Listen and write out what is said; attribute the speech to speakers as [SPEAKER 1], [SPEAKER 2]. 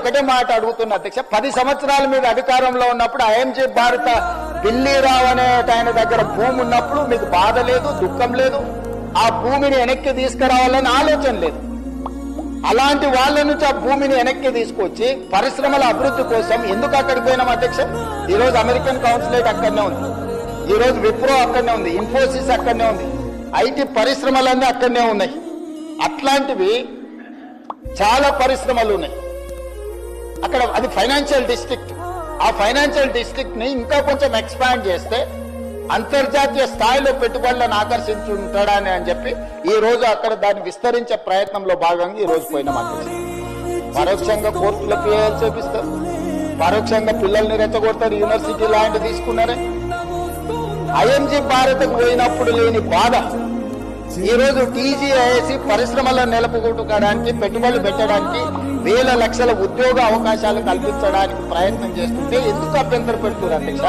[SPEAKER 1] ఒకటే మాట అడుగుతున్నా అధ్యక్ష, 10 సంవత్సరాల మీద అధికారంలో ఉన్నప్పుడు ఐఎంజీ భారత పిల్లిరావు అనే ఆయన దగ్గర భూమి ఉన్నప్పుడు మీకు బాధ లేదు, దుఃఖం లేదు, ఆ భూమిని వెనక్కి తీసుకురావాలని ఆలోచన లేదు. అలాంటి వాళ్ళ నుంచి ఆ భూమిని వెనక్కి తీసుకొచ్చి పరిశ్రమల అభివృద్ధి కోసం ఎందుకు అక్కడికి పోయినాం అధ్యక్ష? ఈరోజు అమెరికన్ కౌన్సిలేట్ అక్కడనే ఉంది, ఈరోజు విప్రో అక్కడనే ఉంది, ఇన్ఫోసిస్ అక్కడనే ఉంది, ఐటీ పరిశ్రమలన్నీ అక్కడనే ఉన్నాయి. అట్లాంటివి చాలా పరిశ్రమలు ఉన్నాయి అక్కడ. అది ఫైనాన్షియల్ డిస్ట్రిక్ట్. ఆ ఫైనాన్షియల్ డిస్ట్రిక్ట్ ని ఇంకా కొంచెం ఎక్స్పాండ్ చేస్తే అంతర్జాతీయ స్థాయిలో పెట్టుబడులను ఆకర్షించుంటాడని అని చెప్పి ఈ రోజు అక్కడ దాన్ని విస్తరించే ప్రయత్నంలో భాగంగా ఈ రోజు పోయిన మాట. పరోక్షంగా కోర్టులకు చేపిస్తారు, పరోక్షంగా పిల్లల్ని రెచ్చగొడతారు, యూనివర్సిటీ ల్యాండ్ తీసుకున్నారే. ఐఎంజీ భారత్కు పోయినప్పుడు లేని బాధ ఈ రోజు టీజీఐఏసీ పరిశ్రమలను నెలకొల్పుకోవడానికి, పెట్టుబడులు పెట్టడానికి, వేల లక్షల ఉద్యోగ అవకాశాలు కల్పించడానికి ప్రయత్నం చేస్తుంటే ఎందుకు అభ్యంతరం పెడుతున్నారు అధ్యక్ష?